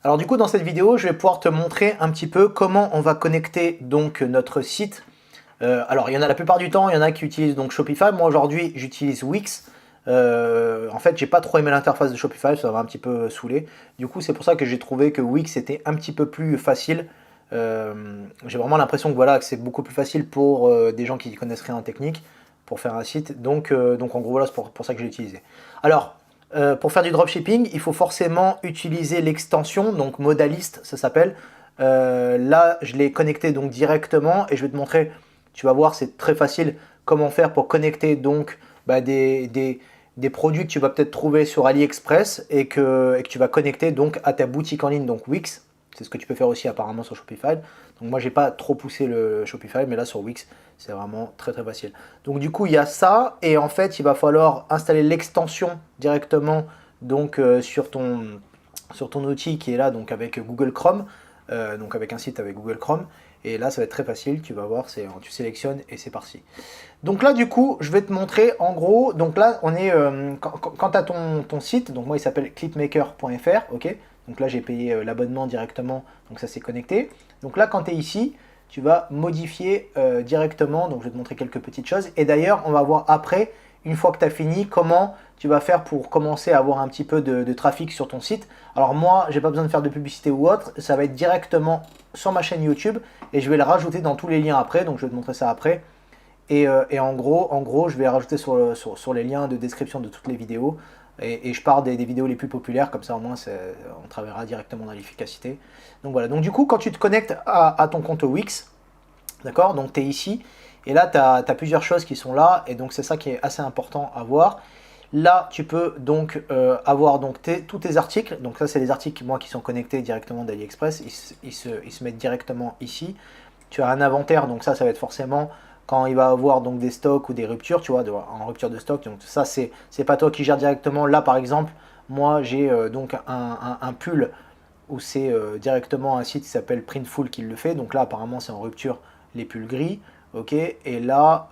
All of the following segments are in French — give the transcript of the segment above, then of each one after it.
Alors du coup, dans cette vidéo, je vais pouvoir te montrer un petit peu comment on va connecter donc notre site. Alors il y en a la plupart du temps, il y en a qui utilisent donc Shopify. Moi aujourd'hui, j'utilise Wix. En fait, j'ai pas trop aimé l'interface de Shopify, ça m'a un petit peu saoulé. Du coup, c'est pour ça que j'ai trouvé que Wix était un petit peu plus facile. J'ai vraiment l'impression que voilà, que c'est beaucoup plus facile pour des gens qui connaissent rien en technique pour faire un site. Donc en gros, voilà, c'est pour ça que j'ai utilisé. Alors, pour faire du dropshipping, il faut forcément utiliser l'extension, donc Modalist, ça s'appelle. Là, je l'ai connecté donc directement et je vais te montrer, tu vas voir, c'est très facile comment faire pour connecter donc des produits que tu vas peut-être trouver sur AliExpress et que tu vas connecter donc à ta boutique en ligne, donc Wix. C'est ce que tu peux faire aussi apparemment sur Shopify. Donc moi, j'ai pas trop poussé le Shopify, mais là sur Wix, c'est vraiment très très facile. Donc du coup, il y a ça et en fait, il va falloir installer l'extension directement donc sur ton outil qui est là donc avec Google Chrome, donc avec un site avec Google Chrome. Et là, ça va être très facile. Tu vas voir, tu sélectionnes et c'est parti. Donc là, du coup, je vais te montrer en gros. Donc là, on est quand tu as ton site. Donc moi, il s'appelle clipmaker.fr. Ok. Donc là, j'ai payé l'abonnement directement. Donc ça s'est connecté. Donc là, quand tu es ici, tu vas modifier directement. Donc je vais te montrer quelques petites choses. Et d'ailleurs, on va voir après, une fois que tu as fini, comment tu vas faire pour commencer à avoir un petit peu de trafic sur ton site. Alors moi, j'ai pas besoin de faire de publicité ou autre. Ça va être directement sur ma chaîne YouTube. Et je vais le rajouter dans tous les liens après. Donc je vais te montrer ça après. Et en gros, je vais rajouter sur les liens de description de toutes les vidéos. Et je pars des vidéos les plus populaires, comme ça au moins on travaillera directement dans l'efficacité. Donc voilà, donc du coup quand tu te connectes à ton compte Wix, d'accord, donc tu es ici, et là tu as plusieurs choses qui sont là, et donc c'est ça qui est assez important à voir. Là tu peux donc avoir donc tous tes articles, donc ça c'est les articles moi qui sont connectés directement d'AliExpress, ils se mettent directement ici. Tu as un inventaire, donc ça va être forcément quand il va avoir donc des stocks ou des ruptures, tu vois, en rupture de stock. Donc ça, c'est pas toi qui gères directement. Là, par exemple, moi, j'ai donc un pull où c'est directement un site qui s'appelle Printful qui le fait. Donc là, apparemment, c'est en rupture les pulls gris. Ok. Et là,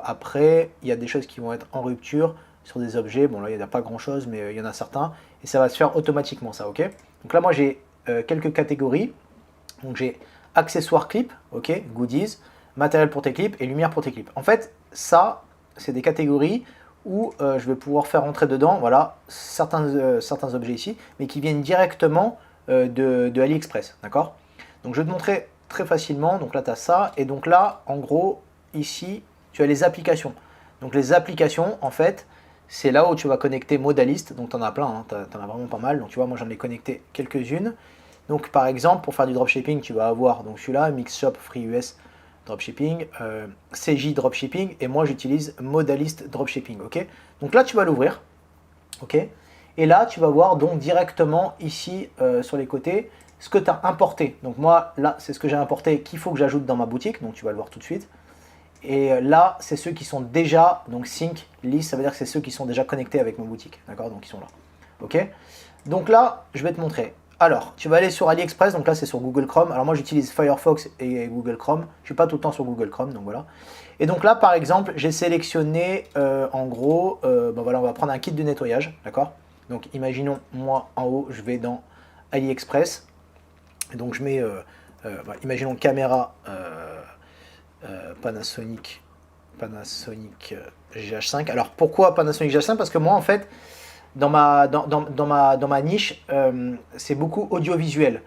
après, il y a des choses qui vont être en rupture sur des objets. Bon, là, il n'y a pas grand-chose, mais il y en a certains. Et ça va se faire automatiquement, ça. Ok. Donc là, moi, j'ai quelques catégories. Donc j'ai accessoires clips, ok, goodies, matériel pour tes clips et lumière pour tes clips. En fait, ça, c'est des catégories où je vais pouvoir faire entrer dedans, voilà, certains objets ici, mais qui viennent directement de AliExpress, d'accord. Donc je vais te montrer très facilement, donc là tu as ça, et donc là, en gros, ici, tu as les applications. Donc les applications, en fait, c'est là où tu vas connecter Modalist, donc tu en as plein, hein, tu en as vraiment pas mal, donc tu vois, moi j'en ai connecté quelques-unes. Donc par exemple, pour faire du dropshipping, tu vas avoir donc celui-là, Mixshop Free US Dropshipping, CJ Dropshipping, et moi j'utilise Modalist Dropshipping, ok. Donc là tu vas l'ouvrir, ok. Et là tu vas voir donc directement ici sur les côtés ce que tu as importé. Donc moi là c'est ce que j'ai importé qu'il faut que j'ajoute dans ma boutique, donc tu vas le voir tout de suite. Et là c'est ceux qui sont déjà, donc sync, list, ça veut dire que c'est ceux qui sont déjà connectés avec ma boutique, d'accord, donc ils sont là, ok. Donc là je vais te montrer. Alors, tu vas aller sur AliExpress, donc là c'est sur Google Chrome. Alors moi j'utilise Firefox et Google Chrome. Je ne suis pas tout le temps sur Google Chrome, donc voilà. Et donc là par exemple, j'ai sélectionné en gros, voilà, on va prendre un kit de nettoyage, d'accord. Donc imaginons, moi en haut, je vais dans AliExpress. Et donc je mets, imaginons caméra Panasonic GH5. Alors pourquoi Panasonic GH5? Parce que moi en fait, dans ma niche, c'est beaucoup audiovisuel.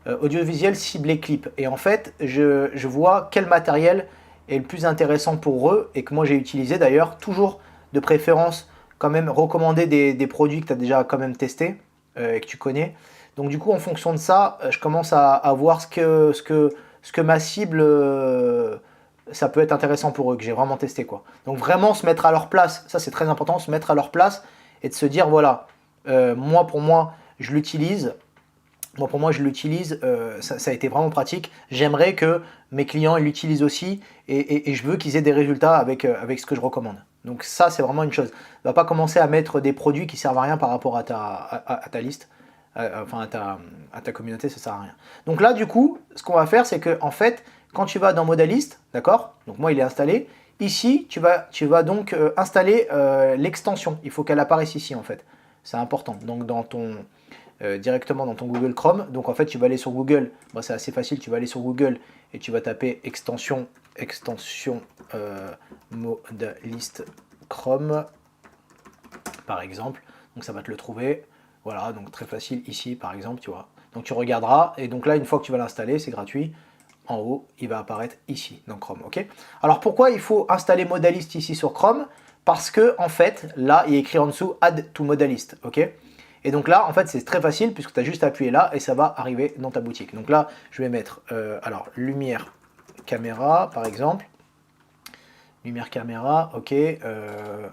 Audiovisuel ciblé clip. Et en fait, je vois quel matériel est le plus intéressant pour eux et que moi j'ai utilisé d'ailleurs, toujours de préférence quand même recommander des produits que tu as déjà quand même testé et que tu connais. Donc du coup, en fonction de ça, je commence à voir ce que ma cible, ça peut être intéressant pour eux, que j'ai vraiment testé, quoi. Donc vraiment se mettre à leur place, ça c'est très important, se mettre à leur place et de se dire voilà, moi pour moi je l'utilise, ça a été vraiment pratique, j'aimerais que mes clients l'utilisent aussi et je veux qu'ils aient des résultats avec ce que je recommande. Donc ça c'est vraiment une chose. Ne va pas commencer à mettre des produits qui servent à rien par rapport à ta liste, enfin à ta communauté, ça sert à rien. Donc là du coup, ce qu'on va faire c'est que en fait, quand tu vas dans Modalist, d'accord, donc moi il est installé, ici tu vas donc installer l'extension, il faut qu'elle apparaisse ici en fait, c'est important. Donc directement dans ton Google Chrome. Donc en fait, tu vas aller sur Google, bon, c'est assez facile, tu vas aller sur Google et tu vas taper extension Modalist Chrome, par exemple. Donc ça va te le trouver. Voilà, donc très facile ici, par exemple, tu vois. Donc tu regarderas, et donc là, une fois que tu vas l'installer, c'est gratuit. En haut, il va apparaître ici, dans Chrome, ok? Alors pourquoi il faut installer Modalist ici sur Chrome? Parce que, en fait, là, il est écrit en dessous Add to Modalist, ok? Et donc là, en fait, c'est très facile, puisque tu as juste appuyé là, et ça va arriver dans ta boutique. Donc là, je vais mettre, alors, lumière, caméra, par exemple. Lumière, caméra, ok.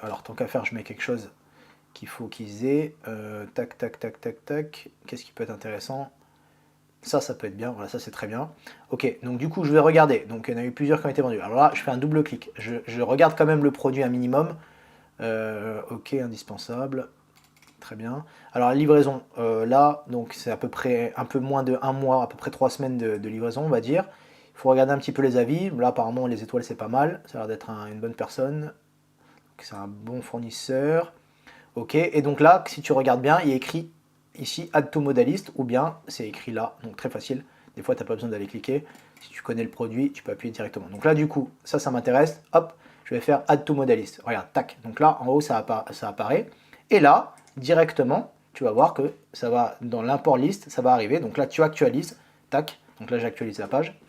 Alors, tant qu'à faire, je mets quelque chose qu'il faut qu'ils aient. Tac, tac, tac, tac, tac. Qu'est-ce qui peut être intéressant? Ça peut être bien, voilà, ça c'est très bien. Ok, donc du coup je vais regarder, donc il y en a eu plusieurs qui ont été vendus. Alors là, je fais un double clic, je regarde quand même le produit un minimum. Ok, indispensable, très bien. Alors la livraison, là, donc c'est à peu près un peu moins de 1 mois, à peu près 3 semaines de livraison, on va dire. Il faut regarder un petit peu les avis, là apparemment les étoiles c'est pas mal, ça a l'air d'être une bonne personne. C'est un bon fournisseur. Ok, et donc là, si tu regardes bien, il y a écrit ici Add to Modalist, ou bien c'est écrit là, donc très facile. Des fois, tu n'as pas besoin d'aller cliquer. Si tu connais le produit, tu peux appuyer directement. Donc là, du coup, ça m'intéresse. Hop, je vais faire Add to Modalist. Regarde, tac. Donc là, en haut, ça apparaît. Et là, directement, tu vas voir que ça va dans l'import list, ça va arriver. Donc là, tu actualises. Tac. Donc là, j'actualise la page.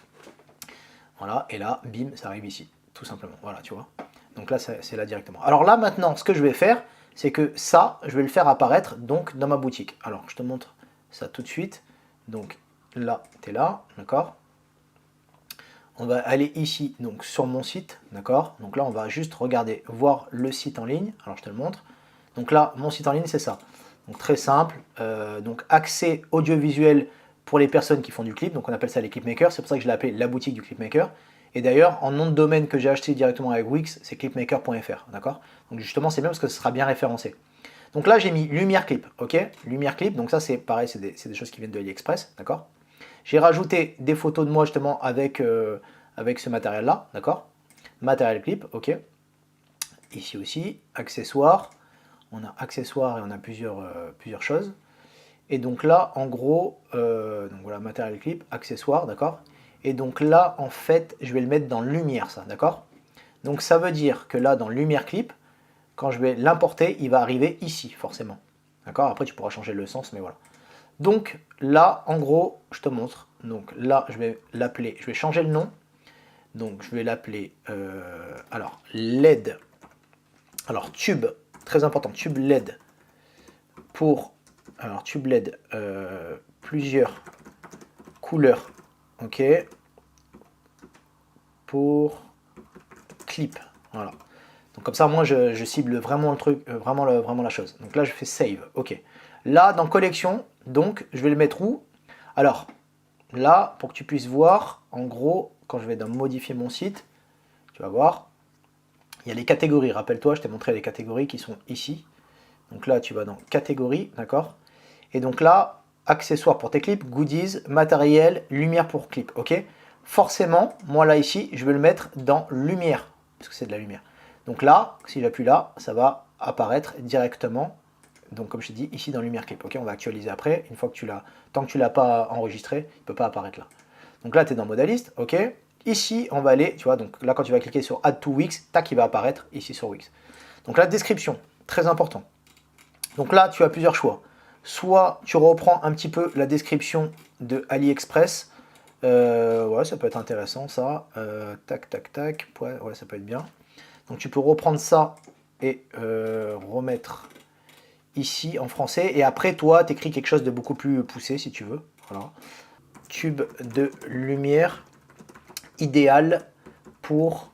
Voilà, et là, bim, ça arrive ici, tout simplement. Voilà, tu vois. Donc là, c'est là directement. Alors là, maintenant, ce que je vais faire, c'est que ça, je vais le faire apparaître donc dans ma boutique. Alors, je te montre ça tout de suite. Donc là, tu es là, d'accord? On va aller ici, donc sur mon site, d'accord? Donc là, on va juste regarder, voir le site en ligne. Alors, je te le montre. Donc là, mon site en ligne, c'est ça. Donc très simple. Donc accès audiovisuel pour les personnes qui font du clip. Donc on appelle ça les clipmakers. C'est pour ça que je l'ai appelé la boutique du clipmaker. Et d'ailleurs, en nom de domaine que j'ai acheté directement avec Wix, c'est clipmaker.fr, d'accord? Donc justement, c'est bien parce que ce sera bien référencé. Donc là, j'ai mis Lumière Clip, ok? Lumière Clip, donc ça c'est pareil, c'est des choses qui viennent de AliExpress, d'accord? J'ai rajouté des photos de moi justement avec, avec ce matériel-là, d'accord? Matériel clip, ok? Ici aussi, accessoires. On a accessoires et on a plusieurs choses. Et donc là, en gros, donc voilà, matériel clip, accessoires, d'accord? Et donc là, en fait, je vais le mettre dans lumière, ça, d'accord? Donc ça veut dire que là, dans lumière clip, quand je vais l'importer, il va arriver ici, forcément. D'accord? Après, tu pourras changer le sens, mais voilà. Donc là, en gros, je te montre. Donc là, je vais l'appeler, je vais changer le nom. Donc je vais l'appeler, alors, LED. Alors, tube, très important, tube LED pour, alors, tube LED, plusieurs couleurs, ok, pour clip, voilà. Donc comme ça, moi, je cible vraiment le truc, vraiment la chose. Donc là, je fais save, ok. Là, dans collection, donc, je vais le mettre où? Alors, là, pour que tu puisses voir, en gros, quand je vais dans modifier mon site, tu vas voir, il y a les catégories. Rappelle-toi, je t'ai montré les catégories qui sont ici. Donc là, tu vas dans catégories, d'accord? Et donc là, accessoires pour tes clips, goodies, matériel, lumière pour clip, ok? Forcément, moi là ici, je vais le mettre dans lumière, parce que c'est de la lumière. Donc là, si j'appuie là, ça va apparaître directement. Donc comme je t'ai dit, ici dans lumière clip, ok? On va actualiser après, une fois que tu l'as, tant que tu ne l'as pas enregistré, il ne peut pas apparaître là. Donc là, tu es dans modaliste, ok? Ici, on va aller, tu vois, donc là, quand tu vas cliquer sur Add to Wix, tac, il va apparaître ici sur Wix. Donc la description, très important. Donc là, tu as plusieurs choix. Soit tu reprends un petit peu la description de AliExpress. Ouais, ça peut être intéressant ça. Tac, tac, tac. Ouais, ça peut être bien. Donc tu peux reprendre ça et remettre ici en français. Et après, toi, tu écris quelque chose de beaucoup plus poussé si tu veux. Voilà. Tube de lumière idéal pour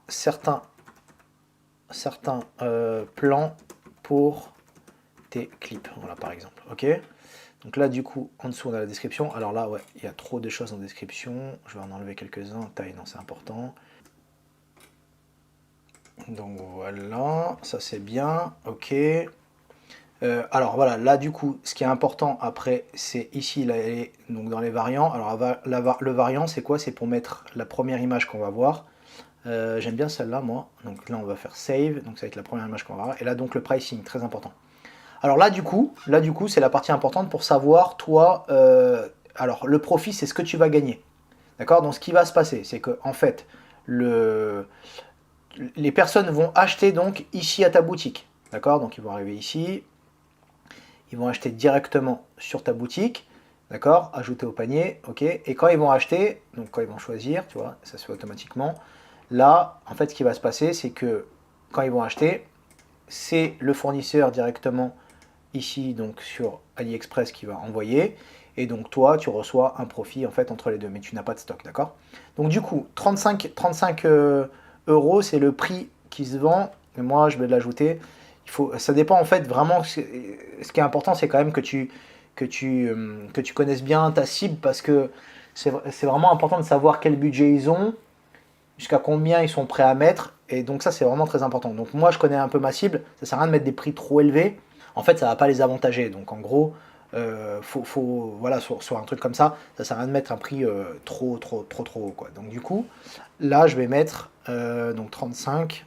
certains plans pour tes clips, voilà par exemple, ok? Donc là du coup en dessous on a la description. Alors là ouais, il y a trop de choses en description, je vais en enlever quelques-uns. Taille, non, c'est important. Donc voilà, ça c'est bien, ok. Alors voilà, là du coup ce qui est important après c'est ici là, donc dans les variants. Alors le variant c'est quoi? C'est pour mettre la première image qu'on va voir. J'aime bien celle-là moi, donc là on va faire save, donc ça va être la première image qu'on va voir. Et là donc le pricing, très important. Alors là, du coup, c'est la partie importante pour savoir, toi, alors le profit, c'est ce que tu vas gagner. D'accord? Donc ce qui va se passer, c'est que en fait, les personnes vont acheter donc ici à ta boutique. D'accord? Donc ils vont arriver ici, ils vont acheter directement sur ta boutique. D'accord? Ajouter au panier, ok. Et quand ils vont acheter, donc quand ils vont choisir, tu vois, ça se fait automatiquement. Là, en fait, ce qui va se passer, c'est que quand ils vont acheter, c'est le fournisseur directement ici, donc sur AliExpress, qui va envoyer. Et donc toi, tu reçois un profit en fait entre les deux, mais tu n'as pas de stock, d'accord? Donc du coup, 35 euros, c'est le prix qui se vend. Et moi, je vais l'ajouter. Ça dépend en fait vraiment. Ce qui est important, c'est quand même que tu connaisses bien ta cible, parce que c'est vraiment important de savoir quel budget ils ont, jusqu'à combien ils sont prêts à mettre. Et donc ça, c'est vraiment très important. Donc moi, je connais un peu ma cible. Ça sert à rien de mettre des prix trop élevés. En fait, ça va pas les avantager. Donc en gros, voilà, sur un truc comme ça, ça sert à rien de mettre un prix trop haut, quoi. Donc du coup, là, je vais mettre donc 35,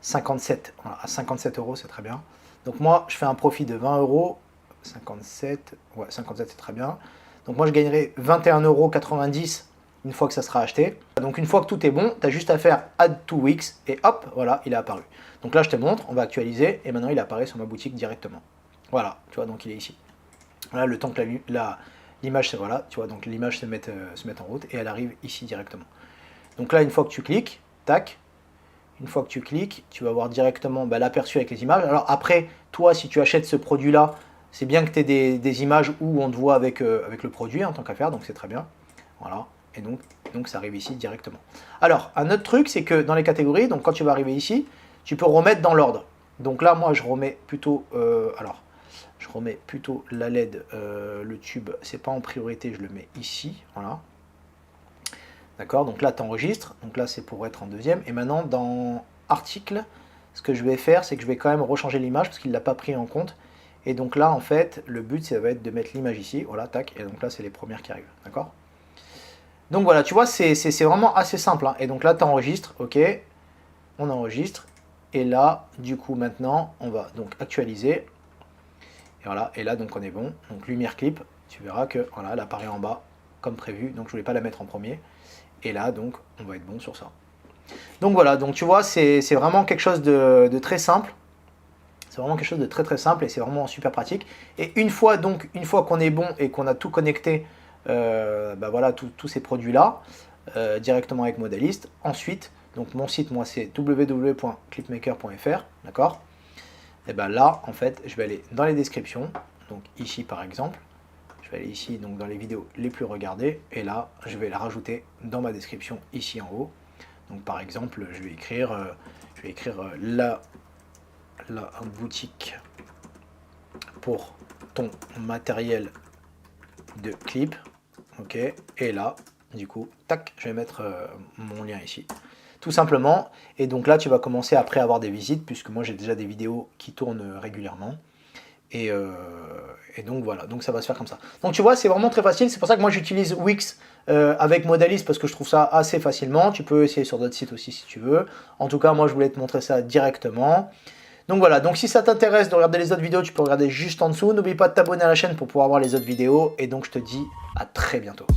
57. Voilà, à 57 euros, c'est très bien. Donc moi, je fais un profit de 20 euros. 57, ouais, 57, c'est très bien. Donc moi, je gagnerai 21,90 euros une fois que ça sera acheté. Donc une fois que tout est bon, tu as juste à faire Add to Wix et hop, voilà, il est apparu. Donc là, je te montre, on va actualiser et maintenant il apparaît sur ma boutique directement. Voilà, tu vois, donc il est ici. Voilà, le temps que l'image, voilà, tu vois, donc l'image se mette en route et elle arrive ici directement. Donc là, une fois que tu cliques, tac, une fois que tu cliques, tu vas voir directement l'aperçu avec les images. Alors après, toi, si tu achètes ce produit-là, c'est bien que tu aies des images où on te voit avec le produit en tant qu'affaire, donc c'est très bien. Voilà, et donc ça arrive ici directement. Alors, un autre truc, c'est que dans les catégories, donc quand tu vas arriver ici, tu peux remettre dans l'ordre. Donc là, moi, je remets plutôt, je remets plutôt la LED, le tube, c'est pas en priorité, je le mets ici, voilà. D'accord, donc là tu enregistres, donc là c'est pour être en deuxième. Et maintenant dans article, ce que je vais faire, c'est que je vais quand même rechanger l'image parce qu'il ne l'a pas pris en compte. Et donc là en fait, le but ça va être de mettre l'image ici, voilà, tac, et donc là c'est les premières qui arrivent, d'accord? Donc voilà, tu vois, c'est vraiment assez simple, hein. Et donc là tu enregistres, ok, on enregistre. Et là, du coup maintenant, on va donc actualiser. Et voilà, et là donc on est bon. Donc lumière clip, tu verras que voilà, elle apparaît en bas comme prévu. Donc je voulais pas la mettre en premier. Et là, donc, on va être bon sur ça. Donc voilà, donc tu vois, c'est vraiment quelque chose de très simple. C'est vraiment quelque chose de très simple et c'est vraiment super pratique. Et une fois qu'on est bon et qu'on a tout connecté, voilà, tous ces produits-là, directement avec Modalist. Ensuite, donc mon site, moi, c'est www.clipmaker.fr, d'accord? Et bien là, en fait, je vais aller dans les descriptions. Donc ici, par exemple. Je vais aller ici donc dans les vidéos les plus regardées et là je vais la rajouter dans ma description ici en haut. Donc par exemple je vais écrire la boutique pour ton matériel de clip, ok, et là du coup tac, je vais mettre mon lien ici tout simplement. Et donc là tu vas commencer après à avoir des visites puisque moi j'ai déjà des vidéos qui tournent régulièrement. Et donc voilà, donc ça va se faire comme ça. Donc tu vois, c'est vraiment très facile. C'est pour ça que moi j'utilise Wix avec Modalist parce que je trouve ça assez facilement. Tu peux essayer sur d'autres sites aussi si tu veux. En tout cas, moi je voulais te montrer ça directement. Donc voilà, donc si ça t'intéresse de regarder les autres vidéos, tu peux regarder juste en dessous. N'oublie pas de t'abonner à la chaîne pour pouvoir voir les autres vidéos. Et donc je te dis à très bientôt.